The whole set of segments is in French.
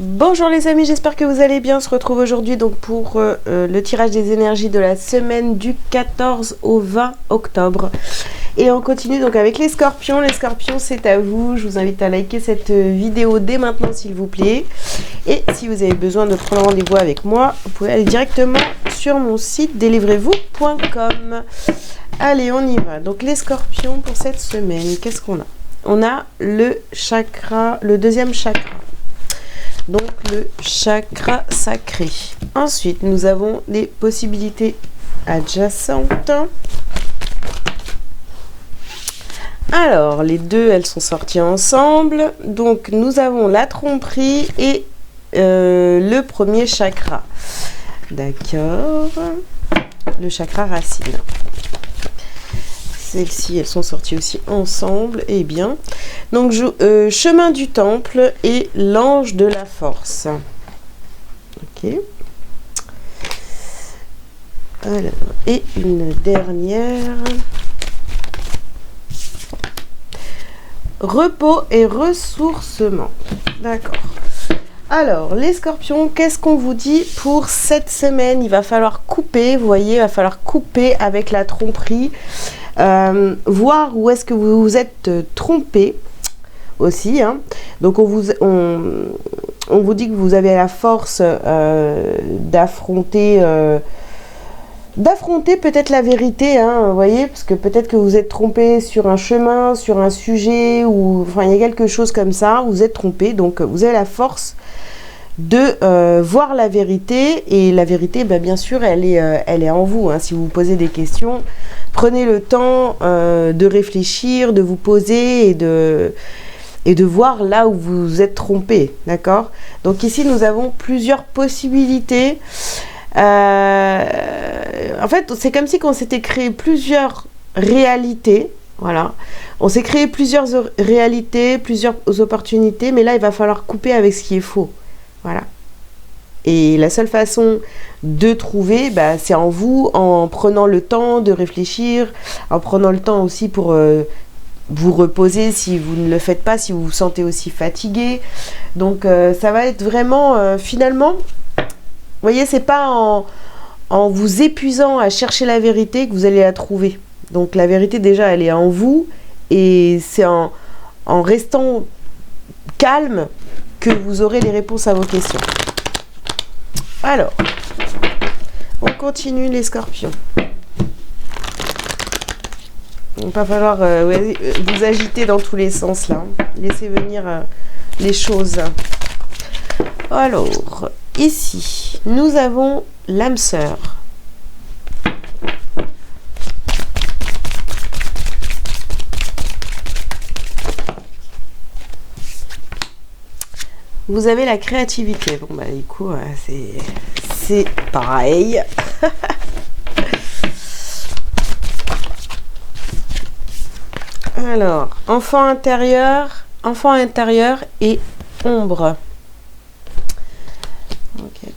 Bonjour les amis, j'espère que vous allez bien. On se retrouve aujourd'hui donc pour le tirage des énergies de la semaine du 14 au 20 octobre. Et on continue donc avec les scorpions. Les scorpions, c'est à vous. Je vous invite à liker cette vidéo dès maintenant s'il vous plaît. Et si vous avez besoin de prendre rendez-vous avec moi, vous pouvez aller directement sur mon site délivrez-vous.com. Allez, on y va. Donc les scorpions pour cette semaine, qu'est-ce qu'on a? On a le chakra, le deuxième chakra. Donc le chakra sacré. Ensuite, nous avons des possibilités adjacentes. Alors, les deux, elles sont sorties ensemble. Donc, nous avons la tromperie et le premier chakra. D'accord. Le chakra racine. Celles-ci, elles sont sorties aussi ensemble. Eh bien, donc chemin du temple et l'ange de la force. Ok. Alors, et une dernière. Repos et ressourcement. D'accord. Alors, les scorpions, qu'est-ce qu'on vous dit pour cette semaine? Il va falloir couper, vous voyez, il va falloir couper avec la tromperie. Voir où est-ce que vous vous êtes trompé aussi. Hein. Donc, on vous dit que vous avez la force d'affronter peut-être la vérité, hein, vous voyez, parce que peut-être que vous êtes trompé sur un chemin, sur un sujet, ou enfin il y a quelque chose comme ça, vous êtes trompé, donc vous avez la force de voir la vérité, et la vérité, bah, bien sûr, elle est en vous, hein. Si vous vous posez des questions, prenez le temps de réfléchir, de vous poser et de voir là où vous vous êtes trompé, d'accord? Donc ici, nous avons plusieurs possibilités. En fait, c'est comme si on s'était créé plusieurs réalités. Voilà. On s'est créé plusieurs réalités, plusieurs opportunités, mais là, il va falloir couper avec ce qui est faux. Voilà. Et la seule façon de trouver, bah, c'est en vous, en prenant le temps de réfléchir, en prenant le temps aussi pour vous reposer si vous ne le faites pas, si vous vous sentez aussi fatigué. Donc, ça va être vraiment, finalement... Vous voyez, c'est pas en vous épuisant à chercher la vérité que vous allez la trouver. Donc la vérité déjà, elle est en vous, et c'est en restant calme que vous aurez les réponses à vos questions. Alors, on continue les scorpions. Il va falloir vous agiter dans tous les sens là. Laissez venir les choses. Alors... Ici, nous avons l'âme sœur. Vous avez la créativité. Bon, bah, du coup, c'est pareil. Alors, enfant intérieur et ombre. Ok.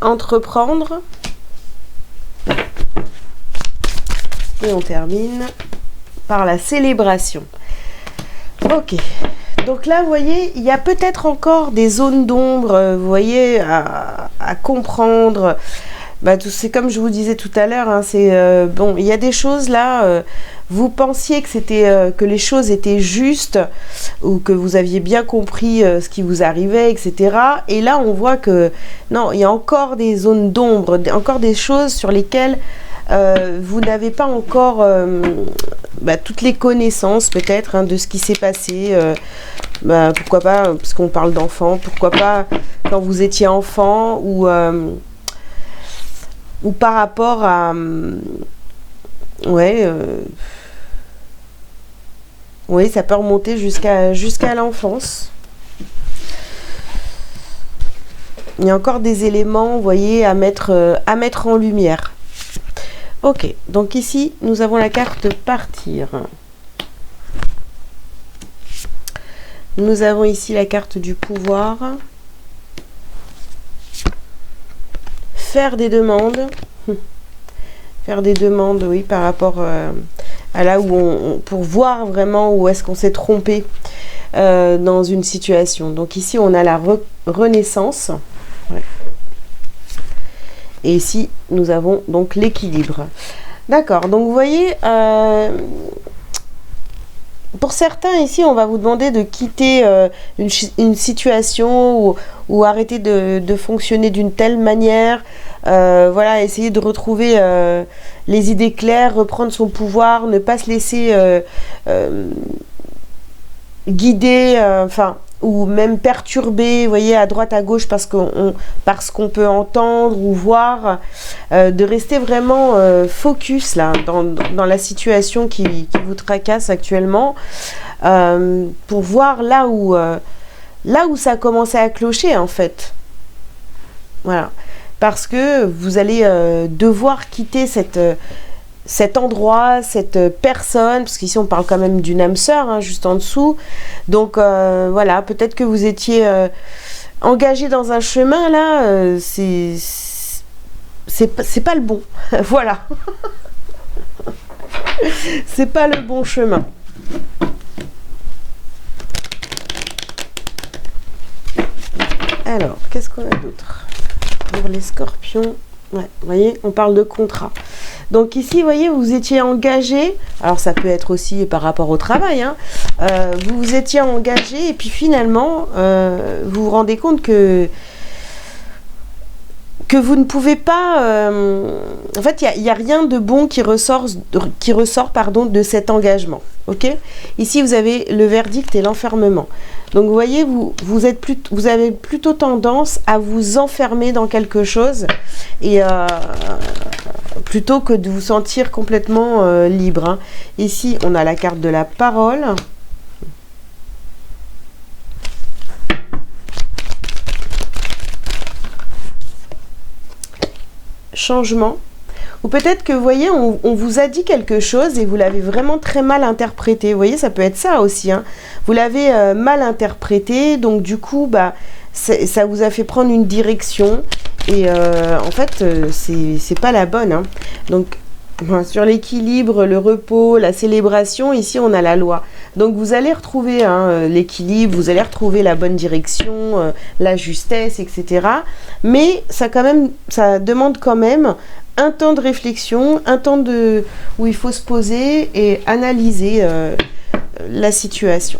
Entreprendre. Et on termine par la célébration. Ok. Donc là, vous voyez, il y a peut-être encore des zones d'ombre, vous voyez, à comprendre. Bah, c'est comme je vous disais tout à l'heure, hein, bon, il y a des choses là, vous pensiez que que les choses étaient justes, ou que vous aviez bien compris ce qui vous arrivait, etc. Et là, on voit que non, il y a encore des zones d'ombre, encore des choses sur lesquelles vous n'avez pas encore toutes les connaissances peut-être, hein, de ce qui s'est passé. Pourquoi pas, parce qu'on parle d'enfants, pourquoi pas quand vous étiez enfant, ou par rapport à... oui, ça peut remonter jusqu'à l'enfance. Il y a encore des éléments, vous voyez, à mettre en lumière. Ok, donc ici, nous avons la carte partir. Nous avons ici la carte du pouvoir. Faire des demandes. faire des demandes, oui, par rapport à là où pour voir vraiment où est-ce qu'on s'est trompé dans une situation. Donc ici, on a la renaissance. Ouais. Et ici, nous avons donc l'équilibre. D'accord, donc vous voyez, pour certains ici, on va vous demander de quitter une situation ou arrêter de fonctionner d'une telle manière. Voilà, essayer de retrouver les idées claires, reprendre son pouvoir, ne pas se laisser guider, enfin, ou même perturber, vous voyez, à droite, à gauche, parce qu'on peut entendre ou voir, de rester vraiment focus là, dans la situation qui vous tracasse actuellement, pour voir là où ça a commencé à clocher, en fait. Voilà. Parce que vous allez devoir quitter cet endroit, cette personne, parce qu'ici on parle quand même d'une âme sœur, hein, juste en dessous. Donc voilà, peut-être que vous étiez engagé dans un chemin, là, c'est pas le bon. Voilà. C'est pas le bon chemin. Alors, qu'est-ce qu'on a d'autre pour les scorpions? Ouais, vous voyez, on parle de contrat. Donc ici, vous voyez, vous étiez engagé, alors ça peut être aussi par rapport au travail, hein, vous vous étiez engagé et puis finalement, vous vous rendez compte que vous ne pouvez pas... en fait, il n'y a rien de bon qui ressort de cet engagement. Ok ? Ici, vous avez le verdict et l'enfermement. Donc, vous voyez, vous avez plutôt tendance à vous enfermer dans quelque chose et plutôt que de vous sentir complètement libre. Hein. Ici, on a la carte de la parole. Changement. Ou peut-être que, vous voyez, on vous a dit quelque chose et vous l'avez vraiment très mal interprété. Vous voyez, ça peut être ça aussi. Hein. Vous l'avez mal interprété, donc du coup, bah, ça vous a fait prendre une direction. Et en fait, c'est pas la bonne. Hein. Donc, sur l'équilibre, le repos, la célébration, ici, on a la loi. Donc, vous allez retrouver l'équilibre, vous allez retrouver la bonne direction, la justesse, etc. Mais ça demande quand même un temps de réflexion, un temps où il faut se poser et analyser la situation.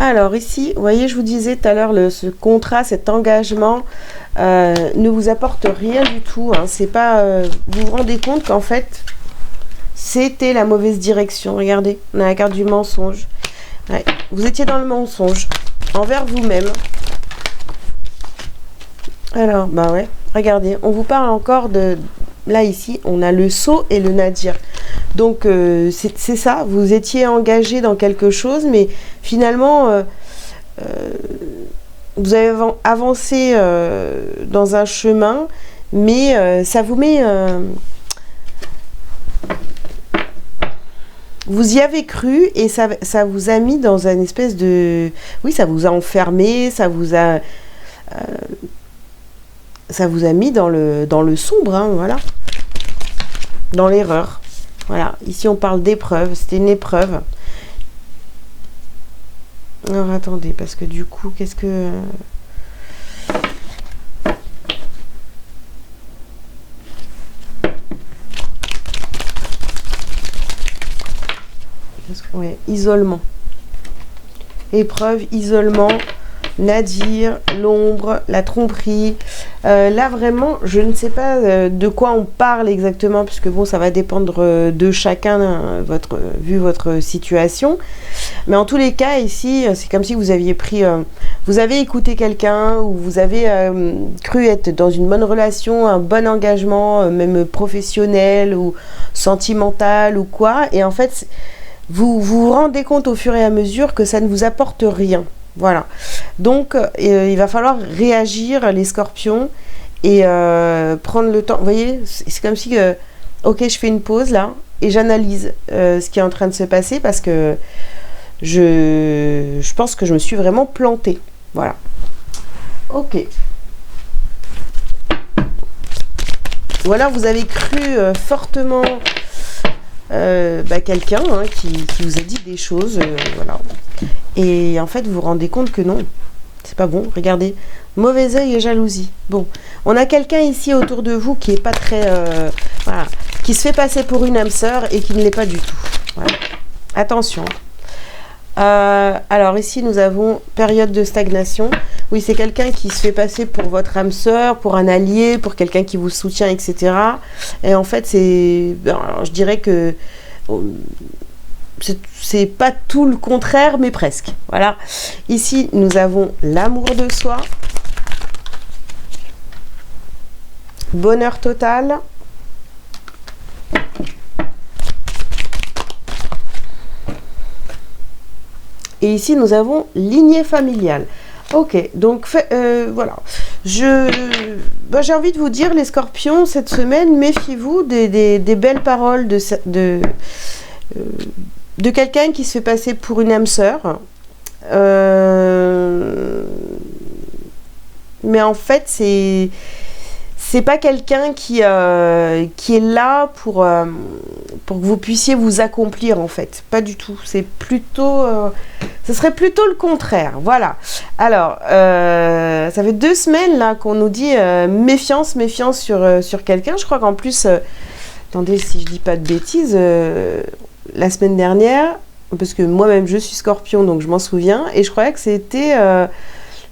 Alors ici, vous voyez, je vous disais tout à l'heure, ce contrat, cet engagement ne vous apporte rien du tout. Hein. C'est pas, vous vous rendez compte qu'en fait, c'était la mauvaise direction. Regardez, on a la carte du mensonge. Ouais, vous étiez dans le mensonge envers vous-même. Alors, bah ouais, regardez, on vous parle encore de... Là, ici, on a le sceau et le nadir. Donc, c'est ça, vous étiez engagé dans quelque chose, mais finalement, vous avez avancé dans un chemin, mais ça vous met... vous y avez cru et ça vous a mis dans une espèce de... Oui, ça vous a enfermé, ça vous a mis dans le sombre, hein, voilà. Dans l'erreur. Voilà, ici on parle d'épreuve, c'était une épreuve. Alors attendez, parce que du coup, qu'est-ce que... Ouais, isolement. Épreuve, isolement, nadir, l'ombre, la tromperie. Là, vraiment, je ne sais pas de quoi on parle exactement, puisque bon, ça va dépendre de chacun, hein, vu votre situation. Mais en tous les cas, ici, c'est comme si vous aviez vous avez écouté quelqu'un, ou vous avez cru être dans une bonne relation, un bon engagement, même professionnel, ou sentimental, ou quoi. Et en fait, vous vous rendez compte au fur et à mesure que ça ne vous apporte rien. Voilà. Donc, il va falloir réagir, les scorpions, et prendre le temps. Vous voyez, c'est comme si, ok, je fais une pause là, et j'analyse ce qui est en train de se passer parce que je pense que je me suis vraiment plantée. Voilà. Ok. Ou alors vous avez cru fortement quelqu'un qui vous a dit des choses, voilà. Et en fait, vous vous rendez compte que non, c'est pas bon. Regardez, mauvais œil et jalousie. Bon, on a quelqu'un ici autour de vous qui est pas très, voilà, qui se fait passer pour une âme sœur et qui ne l'est pas du tout. Voilà. Attention. Alors ici, nous avons période de stagnation. Oui, c'est quelqu'un qui se fait passer pour votre âme sœur, pour un allié, pour quelqu'un qui vous soutient, etc. Et en fait, je dirais que c'est pas tout le contraire, mais presque. Voilà. Ici, nous avons l'amour de soi. Bonheur total. Et ici, nous avons lignée familiale. Ok, donc voilà. J'ai envie de vous dire, les scorpions, cette semaine, méfiez-vous des belles paroles de quelqu'un qui se fait passer pour une âme sœur. Mais en fait, c'est pas quelqu'un qui est là pour que vous puissiez vous accomplir, en fait. Pas du tout. C'est plutôt... ce serait plutôt le contraire. Voilà. Alors, ça fait 2 semaines là qu'on nous dit méfiance sur quelqu'un. Je crois qu'en plus... attendez, si je dis pas de bêtises, la semaine dernière, parce que moi-même je suis scorpion, donc je m'en souviens, et je croyais que c'était...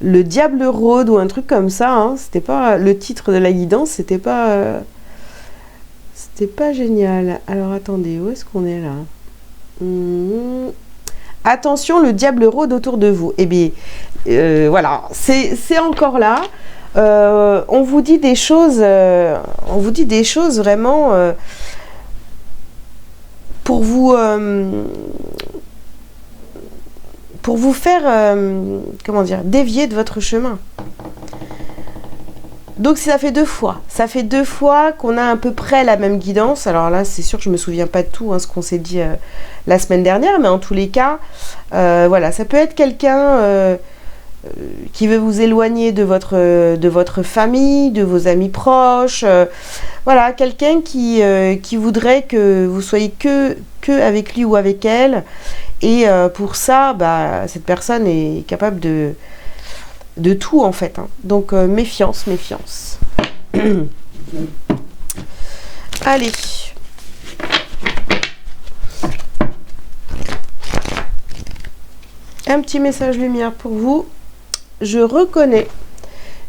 le diable rôde ou un truc comme ça, hein. C'était pas le titre de la guidance, c'était pas génial. Alors attendez, où est-ce qu'on est là? Attention, le diable rôde autour de vous. Eh bien, voilà, c'est encore là. On vous dit des choses, vraiment pour vous faire, comment dire, dévier de votre chemin. Donc ça fait 2 fois. Ça fait 2 fois qu'on a à peu près la même guidance. Alors là, c'est sûr que je ne me souviens pas de tout, ce qu'on s'est dit la semaine dernière, mais en tous les cas, voilà, ça peut être quelqu'un qui veut vous éloigner de votre famille, de vos amis proches. Voilà, quelqu'un qui voudrait que vous soyez que avec lui ou avec elle. Et pour ça, cette personne est capable de tout, en fait. Donc, méfiance. Allez. Un petit message lumière pour vous. Je reconnais.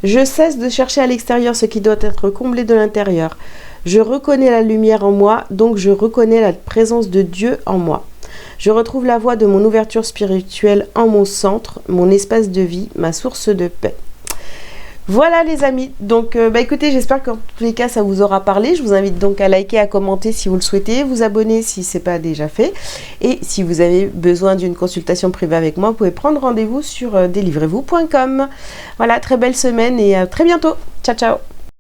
Je cesse de chercher à l'extérieur ce qui doit être comblé de l'intérieur. Je reconnais la lumière en moi, donc je reconnais la présence de Dieu en moi. Je retrouve la voie de mon ouverture spirituelle en mon centre, mon espace de vie, ma source de paix. Voilà les amis, donc écoutez, j'espère qu'en tous les cas ça vous aura parlé. Je vous invite donc à liker, à commenter si vous le souhaitez, vous abonner si ce n'est pas déjà fait. Et si vous avez besoin d'une consultation privée avec moi, vous pouvez prendre rendez-vous sur delivrez-vous.com. Voilà, très belle semaine et à très bientôt. Ciao ciao.